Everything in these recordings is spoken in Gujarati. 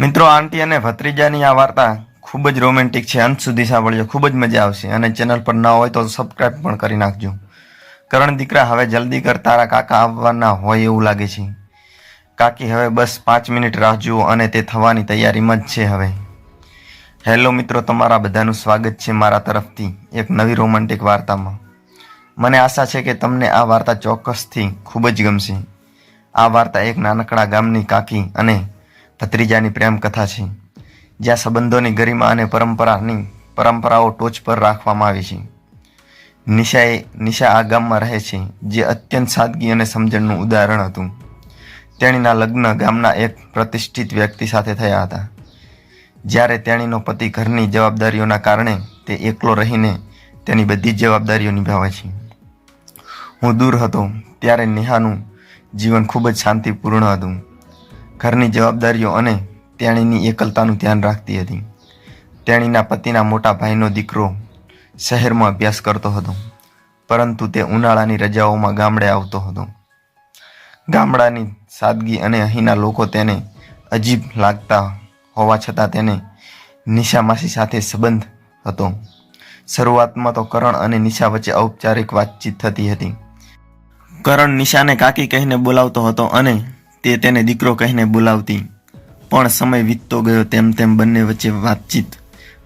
મિત્રો, આંટી અને ભત્રીજાની આ વાર્તા ખૂબ જ રોમેન્ટિક છે. અંત સુધી સાંભળજો, ખૂબ જ મજા આવશે. અને ચેનલ પર ના હોય તો સબસ્ક્રાઈબ પણ કરી નાખજો. કરણ દીકરા, હવે જલ્દી કર, તારા કાકા આવવાના હોય એવું લાગે છે. કાકી, હવે બસ 5 મિનિટ રાહ જુઓ અને તે થવાની તૈયારીમાં જ છે હવે. હેલો મિત્રો, તમારા બધાનું સ્વાગત છે મારા તરફથી એક નવી રોમેન્ટિક વાર્તામાં. મને આશા છે કે તમને આ વાર્તા ચોક્કસથી ખૂબ જ ગમશે. આ વાર્તા એક નાનકડા ગામની કાકી અને ભત્રીજાની પ્રેમ કથા છે, જ્યાં સંબંધોની ગરિમા અને પરંપરાઓ ટોચ પર રાખવામાં આવી છે. નિશા આ ગામમાં રહે છે, જે અત્યંત સાદગી અને સમજણનું ઉદાહરણ હતું. તેણીના લગ્ન ગામના એક પ્રતિષ્ઠિત વ્યક્તિ સાથે થયા હતા. જ્યારે તેણીનો પતિ ઘરની જવાબદારીઓના કારણે તે એકલો રહીને તેની બધી જ જવાબદારીઓ નિભાવે છે. હું દૂર હતો ત્યારે નેહાનું જીવન ખૂબ જ શાંતિપૂર્ણ હતું. ઘરની જવાબદારીઓ અને તેણીની એકલતાનું ધ્યાન રાખતી હતી. તેણીના પતિના મોટા ભાઈનો દીકરો શહેરમાં અભ્યાસ કરતો હતો, પરંતુ તે ઉનાળાની રજાઓમાં ગામડે આવતો હતો. ગામડાની સાદગી અને અહીંના લોકો તેને અજીબ લાગતા હોવા છતાં તેને નિશા માસી સાથે સંબંધ હતો. શરૂઆતમાં તો કરણ અને નિશા વચ્ચે ઔપચારિક વાતચીત થતી હતી. કરણ નિશાને કાકી કહીને બોલાવતો હતો અને તે તેને દીકરો કહીને બોલાવતી. પણ સમય વીતતો ગયો તેમ તેમ બંને વચ્ચે વાતચીત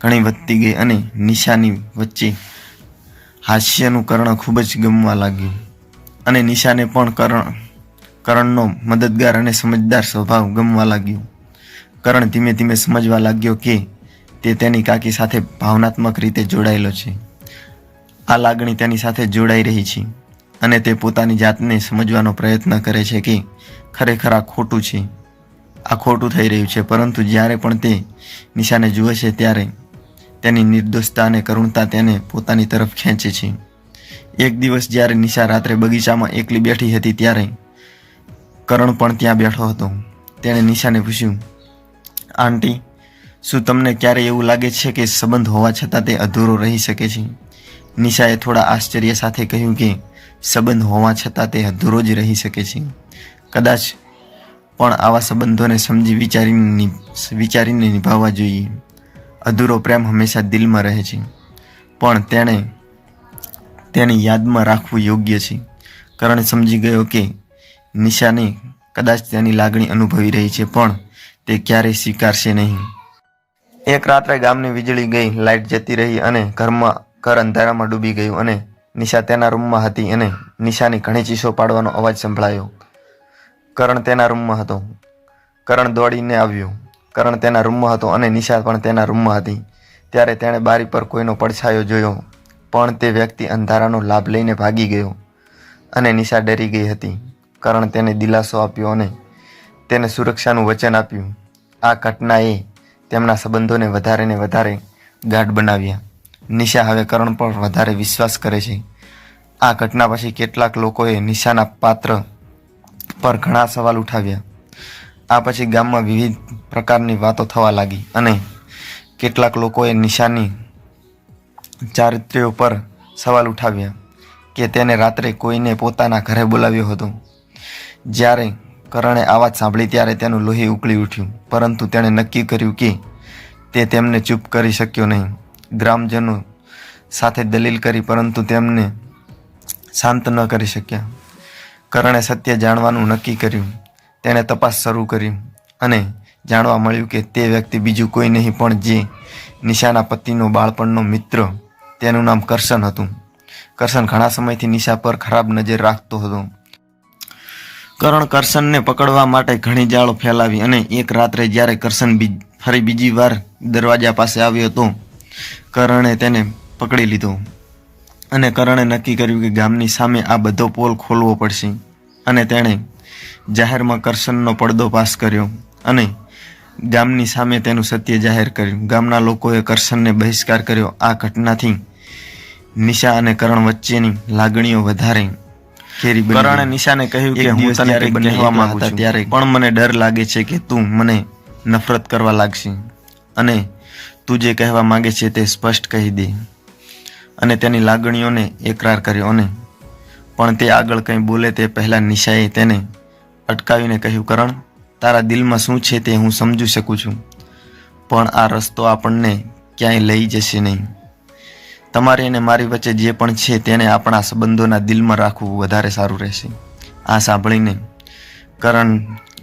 ઘણી વધતી ગઈ અને નિશાની વચ્ચે હાસ્યનું કરણ ખૂબ જ ગમવા લાગ્યું. અને નિશાને પણ કરણનો મદદગાર અને સમજદાર સ્વભાવ ગમવા લાગ્યો. કરણ ધીમે ધીમે સમજવા લાગ્યો કે તે તેની કાકી સાથે ભાવનાત્મક રીતે જોડાયેલો છે. આ લાગણી તેની સાથે જોડાઈ રહી છે અને તે પોતાની જાતને સમજવાનો પ્રયત્ન કરે છે કે ખરેખર આ ખોટું છે, આ ખોટું થઈ રહ્યું છે. પરંતુ જ્યારે પણ તે નિશાને જુએ છે ત્યારે તેની નિર્દોષતા અને કરુણતા તેને પોતાની તરફ ખેંચે છે. એક દિવસ જ્યારે નિશા રાત્રે બગીચામાં એકલી બેઠી હતી ત્યારે કરણ પણ ત્યાં બેઠો હતો. તેણે નિશાને પૂછ્યું, આંટી, શું તમને ક્યારેય એવું લાગે છે કે સંબંધ હોવા છતાં તે અધૂરો રહી શકે છે? નિશાએ થોડા આશ્ચર્ય સાથે કહ્યું કે સંબંધ હોવા છતાં તે અધૂરો જ રહી શકે છે. કદાચ પણ આવા સંબંધોને સમજી વિચારીને નિભાવવા જોઈએ. અધૂરો પ્રેમ હંમેશા દિલમાં રહે છે, પણ તેની યાદમાં રાખવું યોગ્ય છે. કરણ સમજી ગયો કે નિશાને કદાચ તેની લાગણી અનુભવી રહી છે, પણ તે ક્યારેય સ્વીકારશે નહીં. એક રાત્રે ગામની વીજળી ગઈ, લાઇટ જતી રહી અને ઘર અંધારામાં ડૂબી ગયું અને નિશા તેના રૂમમાં હતી અને નિશાની ઘણી ચીસો પાડવાનો અવાજ સંભળાયો. કરણ તેના રૂમમાં હતો. કરણ દોડીને આવ્યો. કરણ તેના રૂમમાં હતો અને નિશા પણ તેના રૂમમાં હતી. ત્યારે તેણે બારી પર કોઈનો પડછાયો જોયો, પણ તે વ્યક્તિ અંધારાનો લાભ લઈને ભાગી ગયો અને નિશા ડરી ગઈ હતી. કરણ તેને દિલાસો આપ્યો અને તેને સુરક્ષાનું વચન આપ્યું. આ ઘટનાએ તેમના સંબંધોને વધારે ને વધારે ગાઢ બનાવ્યા. નિશા હવે કરણ પર વધારે વિશ્વાસ કરે છે. આ ઘટના પછી કેટલાક લોકોએ નિશાના પાત્ર પર ઘણા સવાલ ઉઠાવ્યા. આ પછી ગામમાં વિવિધ પ્રકારની વાતો થવા લાગી અને કેટલાક લોકોએ નિશાની ચારિત્ર્યો પર સવાલ ઉઠાવ્યા કે તેને રાત્રે કોઈને પોતાના ઘરે બોલાવ્યો હતો. જ્યારે કરણે આ વાત સાંભળી ત્યારે તેનું લોહી ઉકળી ઉઠ્યું, પરંતુ તેણે નક્કી કર્યું કે તે તેમને ચૂપ કરી શક્યો નહીં. ગ્રામજનો સાથે દલીલ કરી, પરંતુ તેમને શાંત ન કરી શક્યા. કરણે સત્ય જાણવાનું નક્કી કર્યું. તેણે તપાસ શરૂ કરી અને જાણવા મળ્યું કે તે વ્યક્તિ બીજું કોઈ નહીં પણ જે નિશાના પતિનો બાળપણનો મિત્ર, તેનું નામ કરશન હતું. કરશન ઘણા સમયથી નિશા પર ખરાબ નજર રાખતો હતો. કરણ કરશનને પકડવા માટે ઘણી જાળો ફેલાવી અને એક રાત્રે જ્યારે કરશન ફરી બીજી વાર દરવાજા પાસે આવ્યો તો કરણે તેને પકડી લીધો અને કરણે નક્કી કર્યું કે ગામની સામે આ બધો પોલ ખોલવો પડશે. અને તેણે જાહેરમાં કરશનનો પડદો પાસ કર્યો અને ગામની સામે તેનું સત્ય જાહેર કર્યું. ગામના લોકોએ કરશનને બહિષ્કાર કર્યો. આ ઘટનાથી નિશા અને કરણ વચ્ચેની લાગણીઓ વધારે ઘેરી બની. કરણે નિશાને કહ્યું કે હું તને કંઈક કહેવા માંગુ છું, ત્યારે પણ મને ડર લાગે છે કે તું મને નફરત કરવા લાગશે અને તું જે કહેવા માંગે છે તે સ્પષ્ટ કહી દે. અને તેની લાગણીઓને એકરાર કર્યો. અને પણ તે આગળ કંઈ બોલે તે પહેલાં નિશાએ તેને અટકાવીને કહ્યું, કરણ, તારા દિલમાં શું છે તે હું સમજી શકું છું, પણ આ રસ્તો આપણને ક્યાંય લઈ જશે નહીં. તમારી અને મારી વચ્ચે જે પણ છે તેને આપણા સંબંધોના દિલમાં રાખવું વધારે સારું રહેશે. આ સાંભળીને કરણ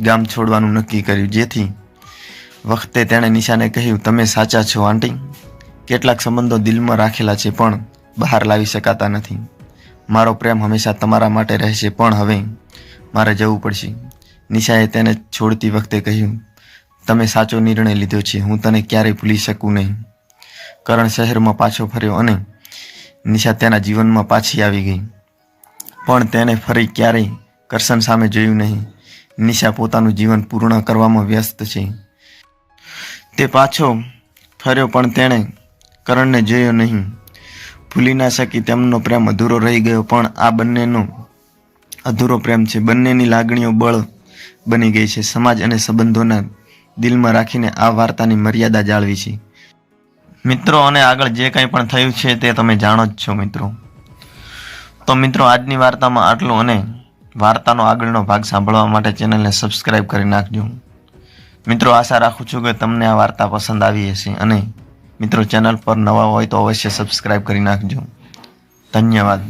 ગામ છોડવાનું નક્કી કર્યું. જેથી વખતે તેણે નિશાને કહ્યું, તમે સાચા છો આંટી. કેટલાક સંબંધો દિલમાં રાખેલા છે પણ બહાર લાવી શકાતા નથી. મારો પ્રેમ હંમેશા તમારા માટે રહેશે, પણ હવે મારે જવું પડશે. નિશાએ તેને છોડતી વખતે કહ્યું, તમે સાચો નિર્ણય લીધો છે, હું તને ક્યારેય ભૂલી શકું નહીં. કરણ શહેરમાં પાછો ફર્યો અને નિશા તેના જીવનમાં પાછી આવી ગઈ, પણ તેને ફરી ક્યારેય કરશન સામે જોયું નહીં. નિશા પોતાનું જીવન પૂર્ણ કરવામાં વ્યસ્ત છે. તે પાછો ફર્યો પણ તેણે કરણને જોયો નહીં. ભૂલી ના શકી. તેમનો પ્રેમ અધૂરો રહી ગયો, પણ આ બંનેનો અધૂરો પ્રેમ છે. બંનેની લાગણીઓ બળ બની ગઈ છે. સમાજ અને સંબંધોના દિલમાં રાખીને આ વાર્તાની મર્યાદા જાળવી છે. મિત્રો, અને આગળ જે કંઈ પણ થયું છે તે તમે જાણો જ છો મિત્રો. તો મિત્રો, આજની વાર્તામાં આટલું, અને વાર્તાનો આગળનો ભાગ સાંભળવા માટે ચેનલને સબસ્ક્રાઈબ કરી નાખજો. મિત્રો, આશા રાખું છું કે તમને આ વાર્તા પસંદ આવી હશે, અને મિત્રો ચેનલ પર નવા હોય તો અવશ્ય સબસ્ક્રાઈબ કરી નાખજો. ધન્યવાદ.